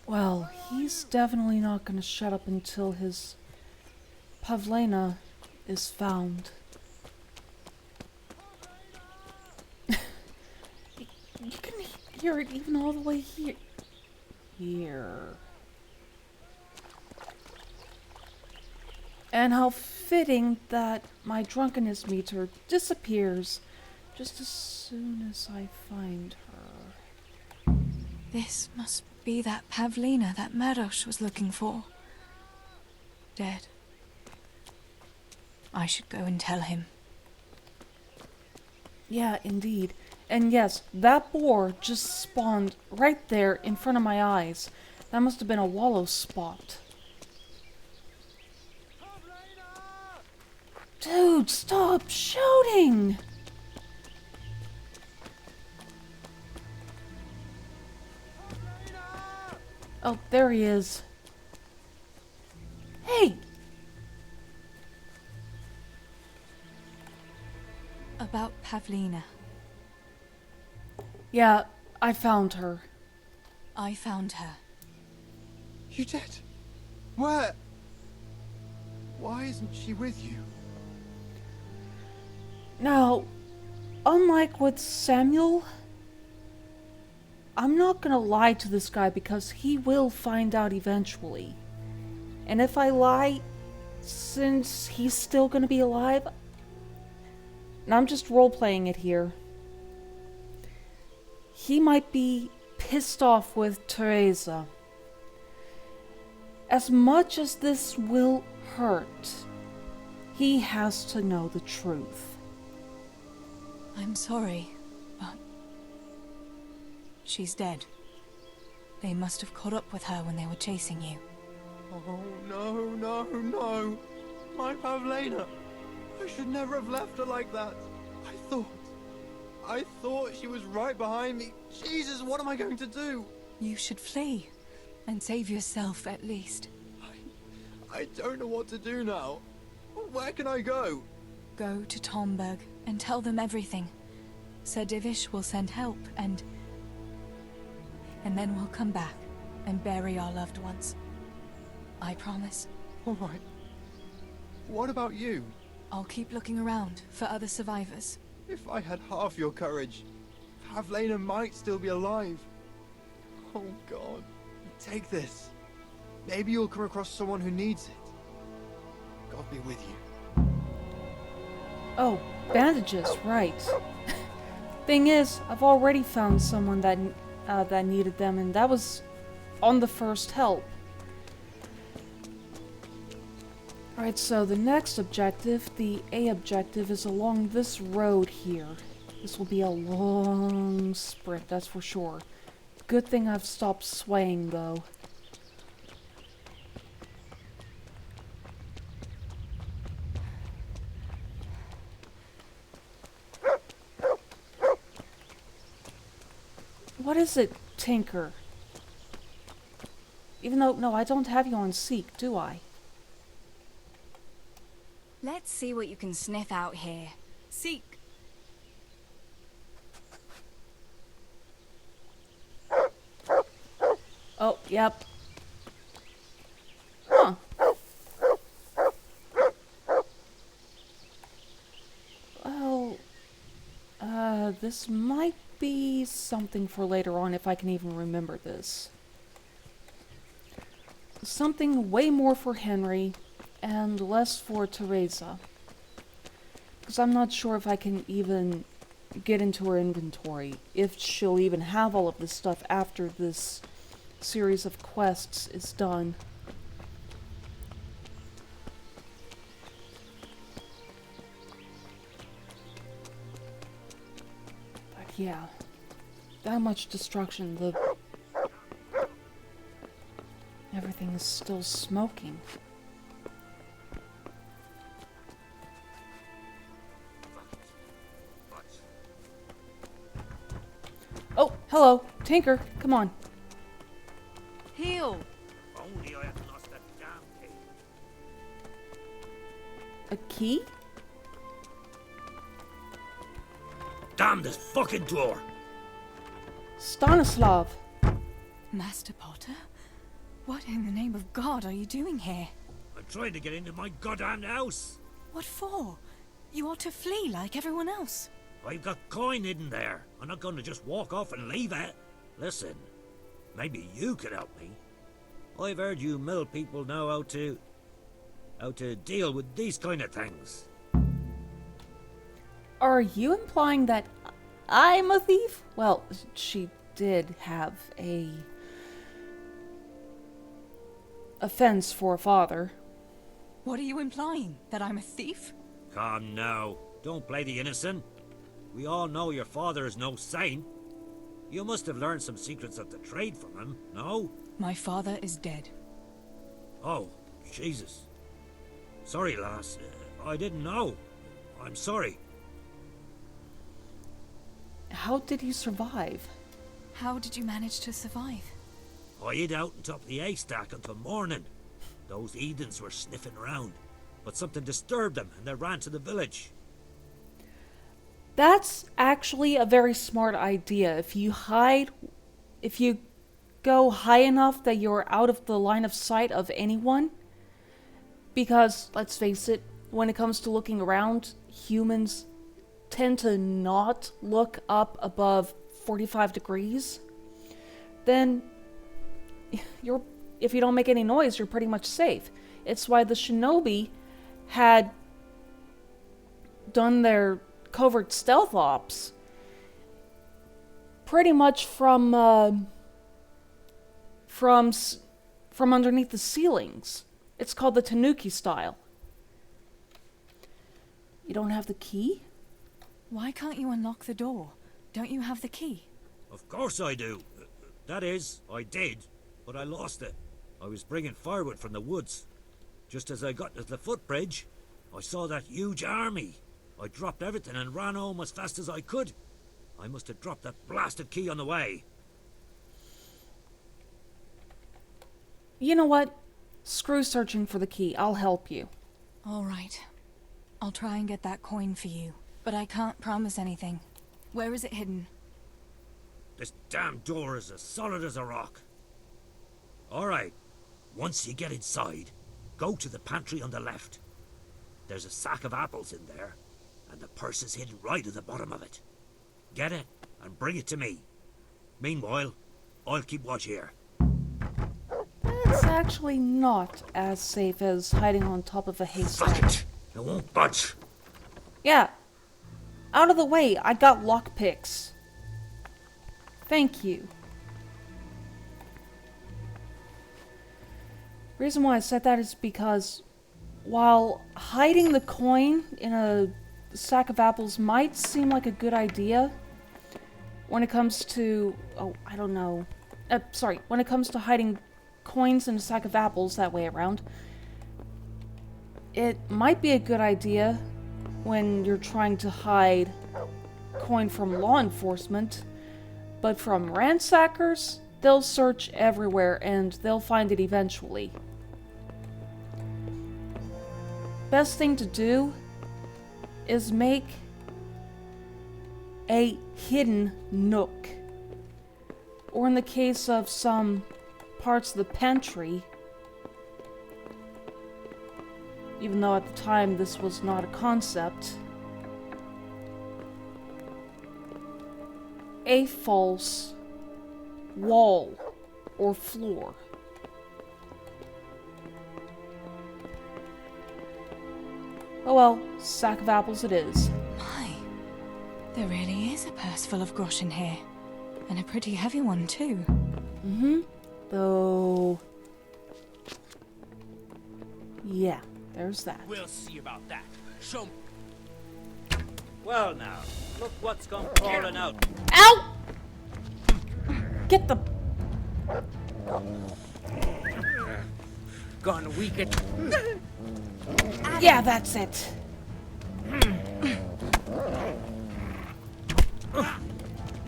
Well, he's definitely not gonna shut up until his Pavlena is found. You can hear it even all the way here. And how fitting that my drunkenness meter disappears just as soon as I find her. This must be that Pavlina that Marosh was looking for. Dead. I should go and tell him. Yeah, indeed. And yes, that boar just spawned right there in front of my eyes. That must have been a wallow spot. Dude, stop shouting! Oh, there he is. Hey! About Pavlina. Yeah, I found her. I found her. You did? Where? Why isn't she with you? Now, unlike with Samuel, I'm not gonna lie to this guy because he will find out eventually. And if I lie, since he's still gonna be alive, and I'm just role-playing it here, he might be pissed off with Teresa. As much as this will hurt, he has to know the truth. I'm sorry, but she's dead. They must have caught up with her when they were chasing you. Oh, no. My Pavlena. I should never have left her like that. I thought she was right behind me. Jesus, what am I going to do? You should flee and save yourself at least. I don't know what to do now. Where can I go? Go to Tomberg and tell them everything. Sir Divish will send help and then we'll come back and bury our loved ones. I promise. All right. What about you? I'll keep looking around for other survivors. If I had half your courage, Pavlena might still be alive. Oh God, take this. Maybe you'll come across someone who needs it. God be with you. Oh, bandages, right. Thing is, I've already found someone that needed them, and that was on the first help. Alright, so the next objective, the A objective, is along this road here. This will be a long sprint, that's for sure. Good thing I've stopped swaying, though. What is it, Tinker? Even though, no, I don't have you on Seek, do I? Let's see what you can sniff out here. Seek. Oh, yep. Huh. Well, this might be something for later on if I can even remember this. Something way more for Henry and less for Teresa. Because I'm not sure if I can even get into her inventory, if she'll even have all of this stuff after this series of quests is done. But yeah, that much destruction, everything is still smoking. Oh, hello, Tinker, come on. Heal! Only I hadn't lost that damn key. A key? Damn this fucking door! Stanislav! Master Potter? What in the name of God are you doing here? I'm trying to get into my goddamn house. What for? You ought to flee like everyone else. I've got coin hidden there. I'm not going to just walk off and leave it. Listen, maybe you could help me. I've heard you mill people know how to deal with these kind of things. Are you implying that I'm a thief? Well, she did have a offense for a father. What are you implying? That I'm a thief? Come now, don't play the innocent. We all know your father is no saint. You must have learned some secrets of the trade from him, no? My father is dead. Oh, Jesus. Sorry, lass. I didn't know. I'm sorry. How did he survive? How did you manage to survive? I hid out on top of the haystack until morning. Those heathens were sniffing around, but something disturbed them and they ran to the village. That's actually a very smart idea. If you go high enough that you're out of the line of sight of anyone, because, let's face it, when it comes to looking around, humans tend to not look up above 45 degrees, then if you don't make any noise, you're pretty much safe. It's why the shinobi had done their covert stealth ops pretty much from underneath the ceilings. It's called the Tanuki style. You don't have the key? Why can't you unlock the door? Don't you have the key? Of course I do. That is, I did, but I lost it. I was bringing firewood from the woods. Just as I got to the footbridge, I saw that huge army. I dropped everything and ran home as fast as I could. I must have dropped that blasted key on the way. You know what? Screw searching for the key. I'll help you. All right. I'll try and get that coin for you, but I can't promise anything. Where is it hidden? This damn door is as solid as a rock. All right. Once you get inside, go to the pantry on the left. There's a sack of apples in there, and the purse is hidden right at the bottom of it. Get it and bring it to me. Meanwhile, I'll keep watch here. It's actually not as safe as hiding on top of a haystack. Fuck it! It won't budge. Yeah. Out of the way, I got lockpicks. Thank you. Reason why I said that is because while hiding the coin in a sack of apples might seem like a good idea, when it comes to... oh, I don't know. When it comes to hiding coins in a sack of apples that way around, it might be a good idea when you're trying to hide coin from law enforcement, but from ransackers, they'll search everywhere and they'll find it eventually. Best thing to do is make a hidden nook. Or in the case of some parts of the pantry, even though at the time this was not a concept, a false wall or floor. Oh well, sack of apples it is. My, There really is a purse full of groschen here. And a pretty heavy one, too. Though... yeah, there's that. We'll see about that. Show me. Well now, look what's come crawling out. Ow! Get the... Gonna weaken. yeah, that's it.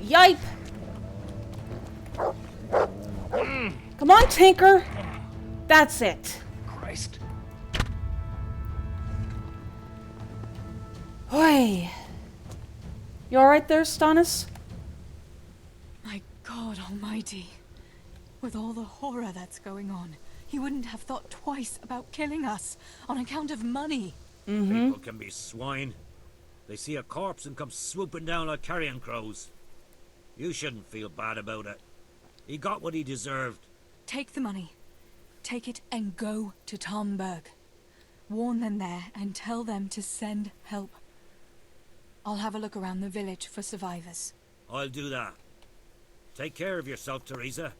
Yipe! Come on, Tinker! That's it. Christ. Oi. You alright there, Stannis? My God almighty. With all the horror that's going on, he wouldn't have thought twice about killing us on account of money. People can be swine. They see a corpse and come swooping down like carrion crows. You shouldn't feel bad about it. He got what he deserved. Take the money. Take it and go to Tomberg. Warn them there and tell them to send help. I'll have a look around the village for survivors. I'll do that. Take care of yourself, Teresa.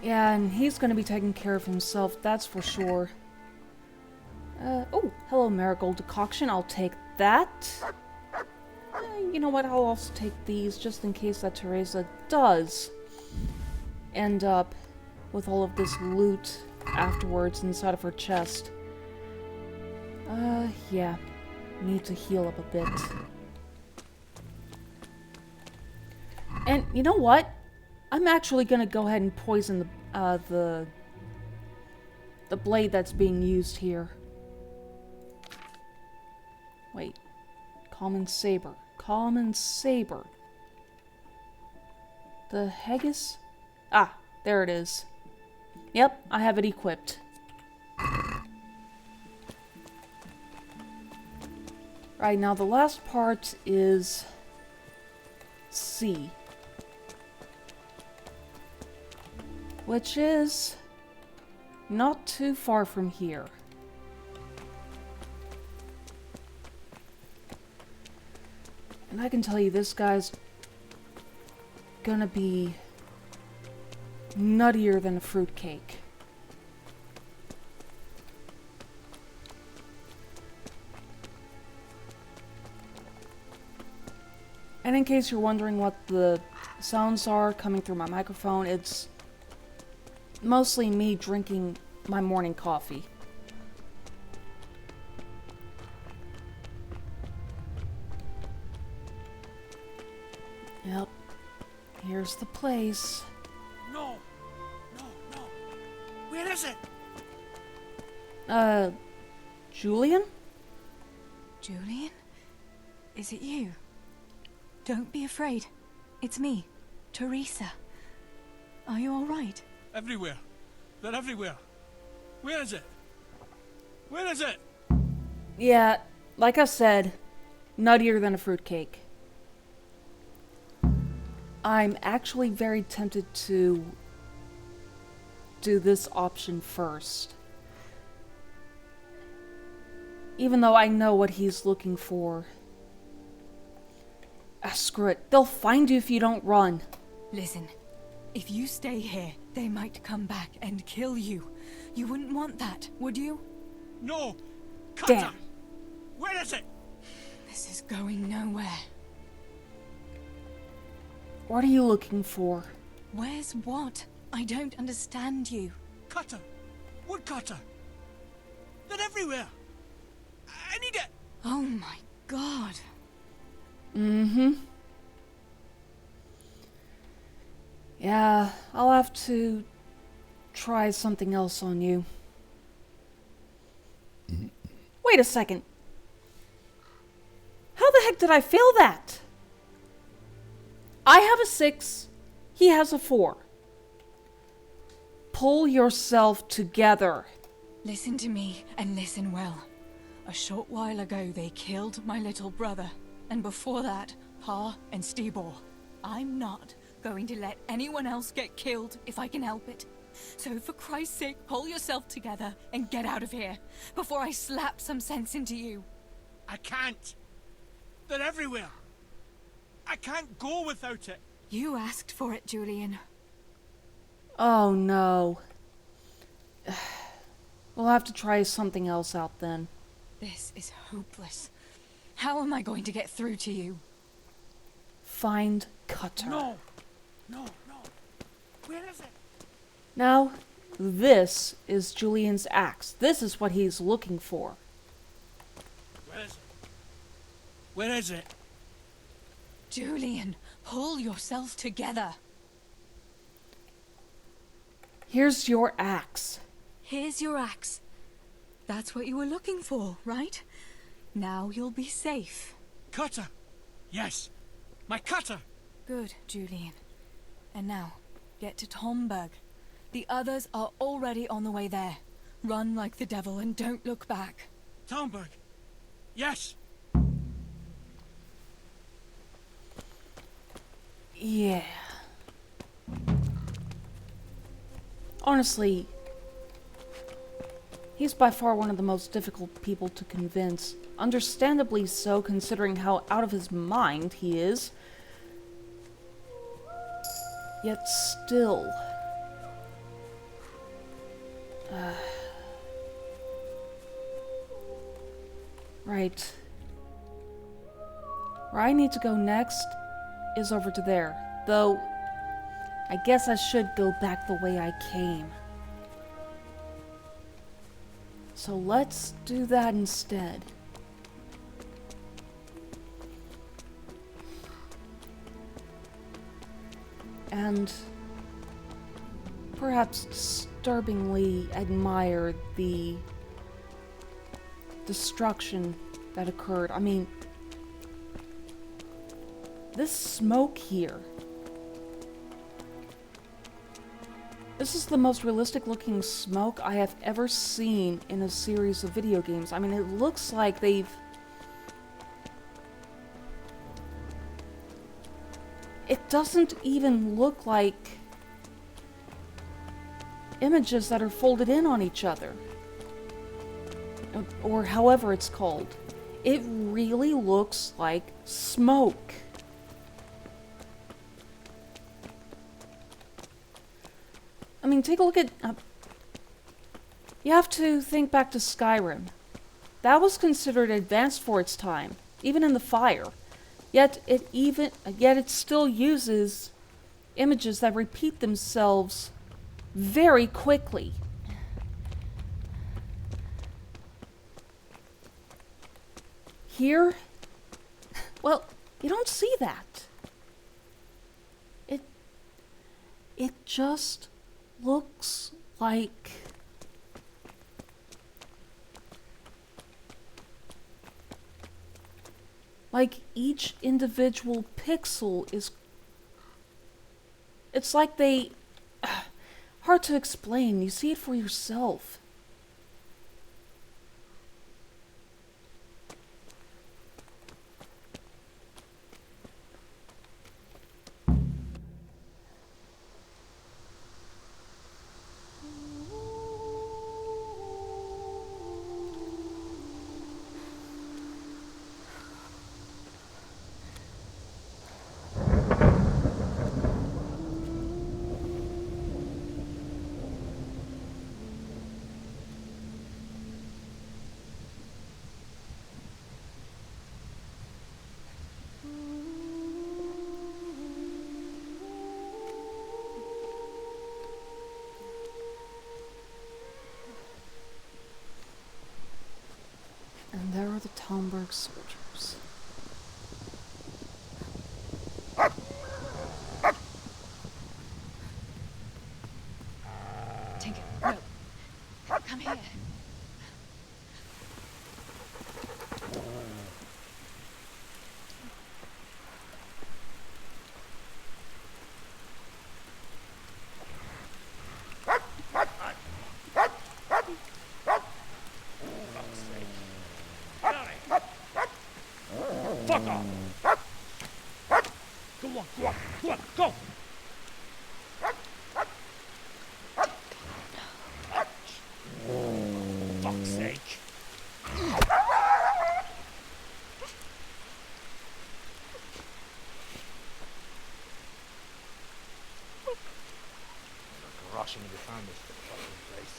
Yeah, and he's gonna be taking care of himself, that's for sure. Oh, hello, Marigold Decoction. I'll take that. You know what? I'll also take these just in case that Teresa does end up with all of this loot afterwards inside of her chest. Yeah. Need to heal up a bit. And you know what? I'm actually gonna go ahead and poison the blade that's being used here. Wait. Common saber. Common saber. The haggis? Ah, there it is. Yep, I have it equipped. Right, now the last part is C. Which is not too far from here. And I can tell you this guy's gonna be nuttier than a fruitcake. And in case you're wondering what the sounds are coming through my microphone, it's mostly me drinking my morning coffee. Yep. Here's the place. No. No, no. Where is it? Julian? Julian? Is it you? Don't be afraid. It's me, Teresa. Are you all right? Everywhere. They're everywhere. Where is it? Where is it? Yeah, like I said, nuttier than a fruitcake. I'm actually very tempted to do this option first. Even though I know what he's looking for. Ah, screw it. They'll find you if you don't run. Listen, if you stay here, they might come back and kill you. You wouldn't want that, would you? No. Cut Damn. her. Where is it? This is going nowhere. What are you looking for? Where's what? I don't understand you. Cutter. Woodcutter. They're everywhere. I need it. Oh my God. Mm-hmm. Yeah, I'll have to try something else on you. Wait a second. How the heck did I fail that? I have a 6. He has a 4. Pull yourself together. Listen to me and listen well. A short while ago they killed my little brother. And before that, Pa and Stibor. I'm not going to let anyone else get killed if I can help it. So for Christ's sake, pull yourself together and get out of here before I slap some sense into you. I can't. They're everywhere. I can't go without it. You asked for it, Julian. Oh no. We'll have to try something else out then. This is hopeless. How am I going to get through to you? Find Cutter. No. Where is it? Now, this is Julian's axe. This is what he's looking for. Where is it? Where is it? Julian, pull yourself together. Here's your axe. Here's your axe. That's what you were looking for, right? Now you'll be safe. Cutter. Yes. My cutter. Good, Julian. And now, get to Tomberg. The others are already on the way there. Run like the devil and don't look back. Talmberg. Yes. Yeah. Honestly, he's by far one of the most difficult people to convince. Understandably so, considering how out of his mind he is. Yet still... Right. Where I need to go next is over to there. Though, I guess I should go back the way I came. So let's do that instead. And perhaps disturbingly admire the destruction that occurred. I mean, this smoke here. This is the most realistic looking smoke I have ever seen in a series of video games. I mean, it looks like they've... It doesn't even look like images that are folded in on each other. Or however it's called. It really looks like smoke. I mean, take a look at... you have to think back to Skyrim. That was considered advanced for its time, even in the fire. Yet it still uses images that repeat themselves very quickly. Here, well, you don't see that. It just looks like each individual pixel is... It's like they... hard to explain. You see it for yourself. And there are the Tomberg soldiers. Tinker, no. Come here. Fuck off! Go on, go on, go on, go! Fuck's sake. Fashion never found this fucking place.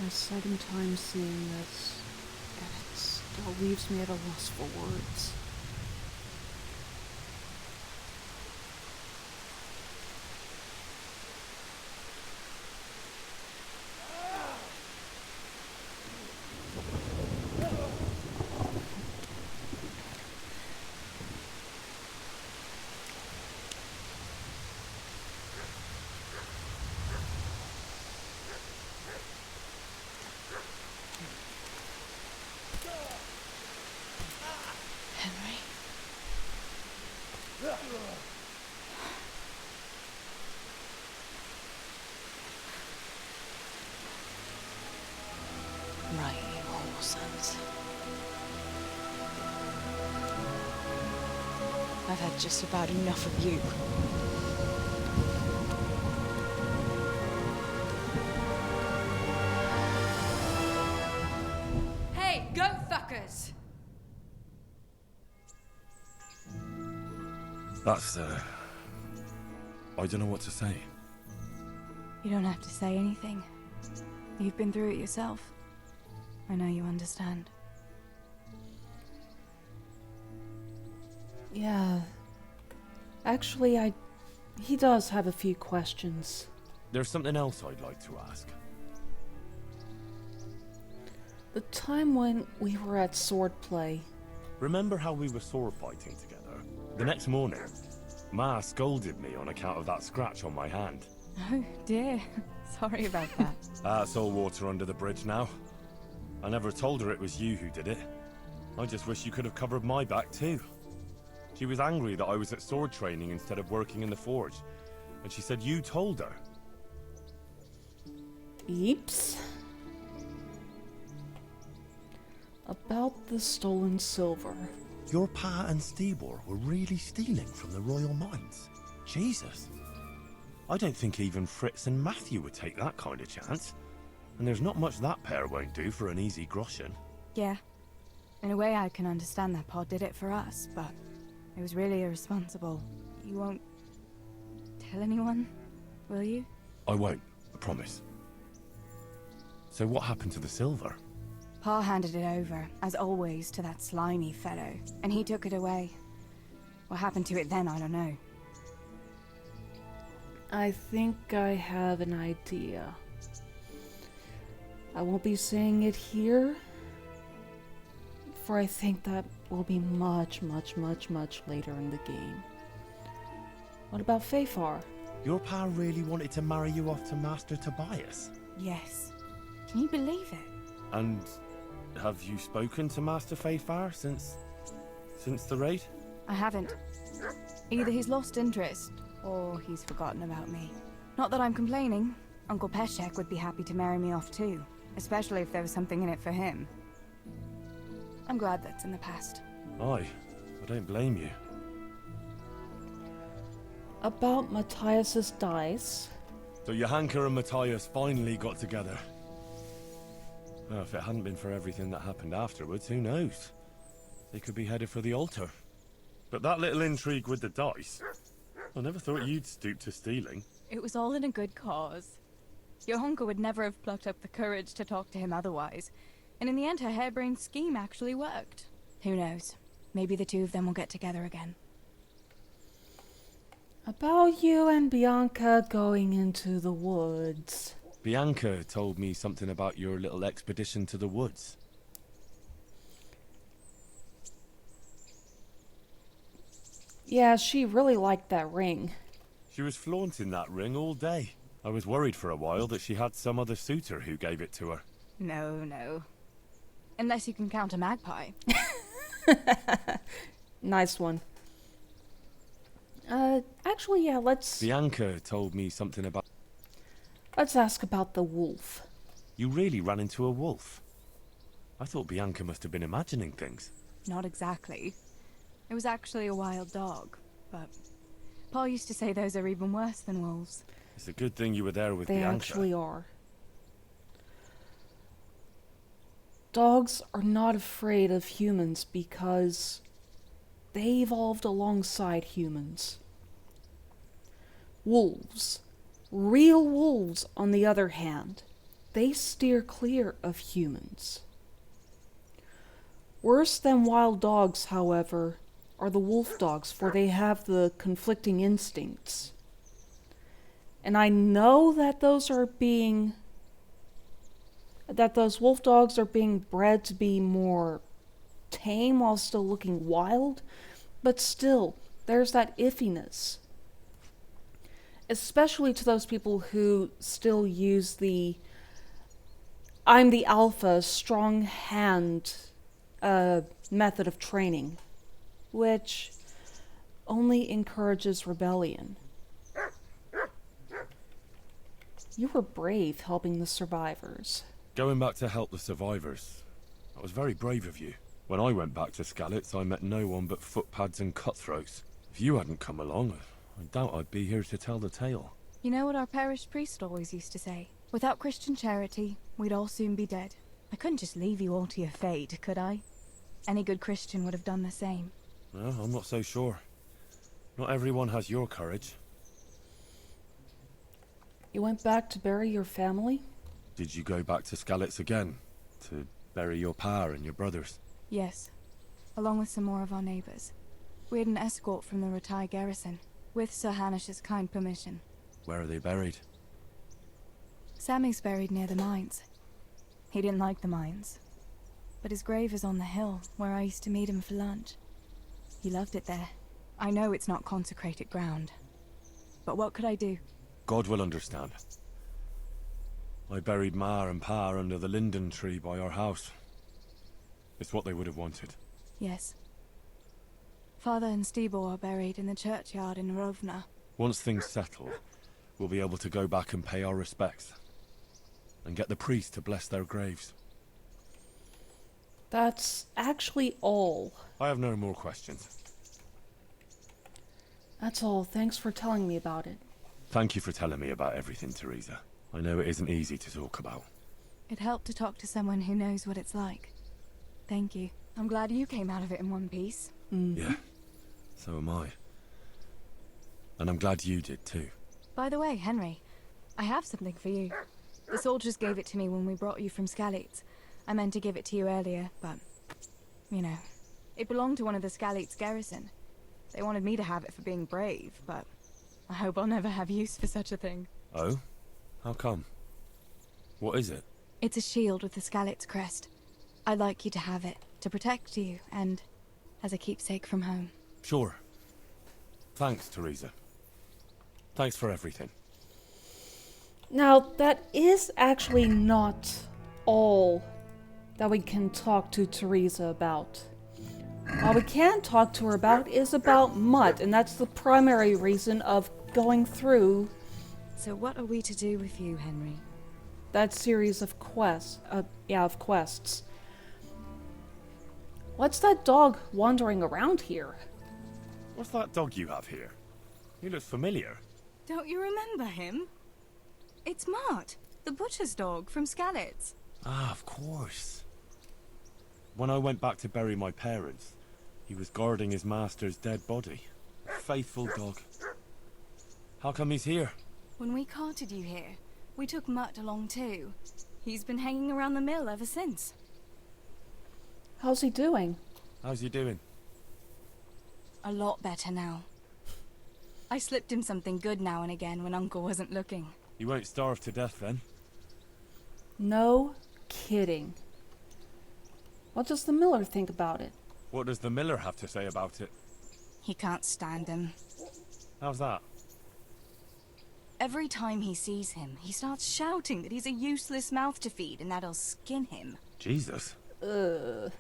My second time seeing this, and it still leaves me at a loss for words. Henry? Right, you whoreson. I've had just about enough of you. Hey, goat fuckers! That's, I don't know what to say. You don't have to say anything. You've been through it yourself. I know you understand. Yeah. Actually, he does have a few questions. There's something else I'd like to ask. The time when we were at swordplay. Remember how we were sword fighting together? The next morning, Ma scolded me on account of that scratch on my hand. Oh dear. Sorry about that. That's all water under the bridge now. I never told her it was you who did it. I just wish you could have covered my back too. She was angry that I was at sword training instead of working in the forge, and she said you told her. Eeps. About the stolen silver. Your pa and Stibor were really stealing from the royal mines. Jesus. I don't think even Fritz and Matthew would take that kind of chance. And there's not much that pair won't do for an easy groschen. Yeah. In a way, I can understand that Pa did it for us, but it was really irresponsible. You won't tell anyone, will you? I won't, I promise. So what happened to the silver? Pa handed it over, as always, to that slimy fellow, and he took it away. What happened to it then, I don't know. I think I have an idea. I won't be saying it here, for I think that will be much, much, much, much later in the game. What about Fafar? Your pa really wanted to marry you off to Master Tobias? Yes. Can you believe it? And have you spoken to Master Fafar since the raid? I haven't. Either he's lost interest, or he's forgotten about me. Not that I'm complaining. Uncle Peshek would be happy to marry me off too, especially if there was something in it for him. I'm glad that's in the past. Aye, I don't blame you. About Matthias's dice. So Johanka and Matthias finally got together. Well, if it hadn't been for everything that happened afterwards, who knows? They could be headed for the altar. But that little intrigue with the dice, I never thought you'd stoop to stealing. It was all in a good cause. Johanka would never have plucked up the courage to talk to him otherwise, and in the end her harebrained scheme actually worked. Who knows? Maybe the two of them will get together again. About you and Bianca going into the woods. Bianca told me something about your little expedition to the woods. Yeah, she really liked that ring. She was flaunting that ring all day. I was worried for a while that she had some other suitor who gave it to her. No. Unless you can count a magpie. Nice one. Actually, yeah, let's Bianca told me something about... ask about the wolf. You really ran into a wolf? I thought Bianca must have been imagining things. Not exactly. It was actually a wild dog, but Pa used to say those are even worse than wolves. It's a good thing you were there with They Bianca. actually are. Dogs are not afraid of humans because they evolved alongside humans. Wolves, real wolves, on the other hand, they steer clear of humans. Worse than wild dogs, however, are the wolf dogs, for they have the conflicting instincts. And I know that those wolf dogs are being bred to be more tame while still looking wild, but still, there's that iffiness. Especially to those people who still use the I'm the alpha, strong hand method of training, which only encourages rebellion. You were brave helping the survivors. Going back to help the survivors. That was very brave of you. When I went back to Skalitz, I met no one but footpads and cutthroats. If you hadn't come along, I doubt I'd be here to tell the tale. You know what our parish priest always used to say? Without Christian charity, we'd all soon be dead. I couldn't just leave you all to your fate, could I? Any good Christian would have done the same. No, I'm not so sure. Not everyone has your courage. You went back to bury your family? Did you go back to Skalitz again? To bury your pa and your brothers? Yes, along with some more of our neighbors. We had an escort from the retired garrison, with Sir Hanish's kind permission. Where are they buried? Sammy's buried near the mines. He didn't like the mines, but his grave is on the hill where I used to meet him for lunch. He loved it there. I know it's not consecrated ground, but what could I do? God will understand. I buried Ma and Pa under the linden tree by our house. It's what they would have wanted. Yes. Father and Stibor are buried in the churchyard in Rovna. Once things settle, we'll be able to go back and pay our respects. And get the priest to bless their graves. That's actually all. I have no more questions. That's all. Thanks for telling me about it. Thank you for telling me about everything, Teresa. I know it isn't easy to talk about. It helped to talk to someone who knows what it's like. Thank you. I'm glad you came out of it in one piece. Yeah, so am I. And I'm glad you did too. By the way, Henry, I have something for you. The soldiers gave it to me when we brought you from Skalitz. I meant to give it to you earlier, but, you know, it belonged to one of the Skalitz garrison. They wanted me to have it for being brave, but I hope I'll never have use for such a thing. Oh? How come? What is it? It's a shield with the Skalitz crest. I'd like you to have it, to protect you, and as a keepsake from home. Sure. Thanks, Teresa. Thanks for everything. Now, that is actually not all that we can talk to Teresa about. All we can talk to her about is about Mutt, and that's the primary reason of going through So what are we to do with you, Henry? that series of quests. Quests. What's that dog wandering around here? What's that dog you have here? He looks familiar. Don't you remember him? It's Mart, the butcher's dog from Skalitz. Ah, of course. When I went back to bury my parents, he was guarding his master's dead body. Faithful dog. How come he's here? When we carted you here, we took Mutt along too. He's been hanging around the mill ever since. How's he doing? How's he doing? A lot better now. I slipped him something good now and again when Uncle wasn't looking. He won't starve to death then? No kidding. What does the miller think about it? What does the miller have to say about it? He can't stand him. How's that? Every time he sees him, he starts shouting that he's a useless mouth to feed and that he'll skin him. Jesus. Ugh.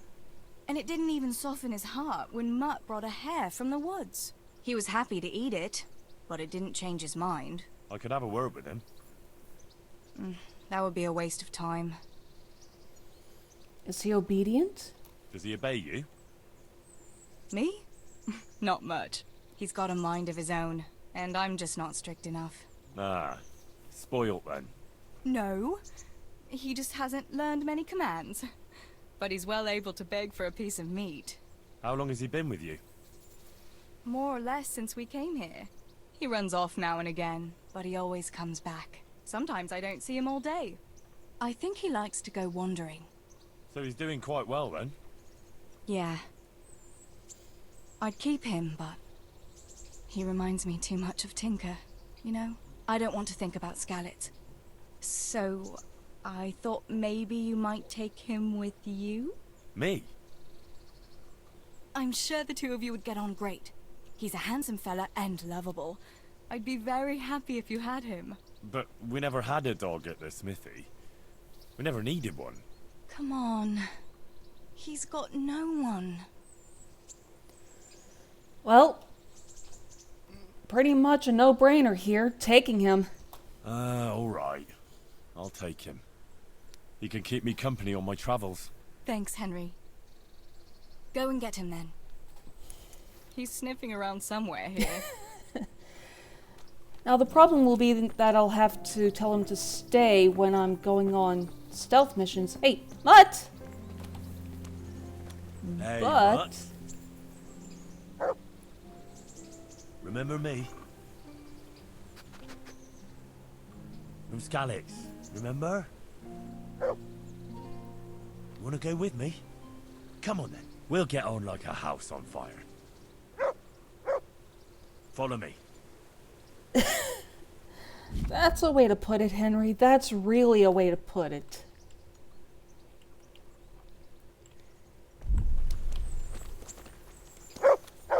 And it didn't even soften his heart when Mutt brought a hare from the woods. He was happy to eat it, but it didn't change his mind. I could have a word with him. That would be a waste of time. Is he obedient? Does he obey you? Me? Not much. He's got a mind of his own, and I'm just not strict enough. Ah, spoilt then. No, he just hasn't learned many commands. But he's well able to beg for a piece of meat. How long has he been with you? More or less since we came here. He runs off now and again, but he always comes back. Sometimes I don't see him all day. I think he likes to go wandering. So he's doing quite well then? Yeah. I'd keep him, but he reminds me too much of Tinker, you know? I don't want to think about Skalitz. So, I thought maybe you might take him with you? Me? I'm sure the two of you would get on great. He's a handsome fella and lovable. I'd be very happy if you had him. But we never had a dog at the smithy. We never needed one. Come on. He's got no one. Well, pretty much a no-brainer here, taking him. Alright. I'll take him. He can keep me company on my travels. Thanks, Henry. Go and get him then. He's sniffing around somewhere here. Now the problem will be that I'll have to tell him to stay when I'm going on stealth missions. Hey, Mutt! Hey, But... Mutt. Remember me? From Skalitz, remember? You wanna go with me? Come on then. We'll get on like a house on fire. Follow me. That's a way to put it, Henry. That's really a way to put it.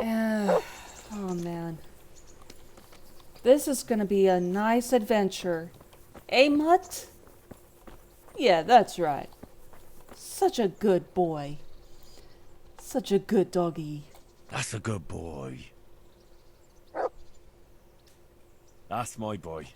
Oh man. This is gonna be a nice adventure. Eh, Mutt? Yeah, that's right. Such a good boy. Such a good doggy. That's a good boy. That's my boy.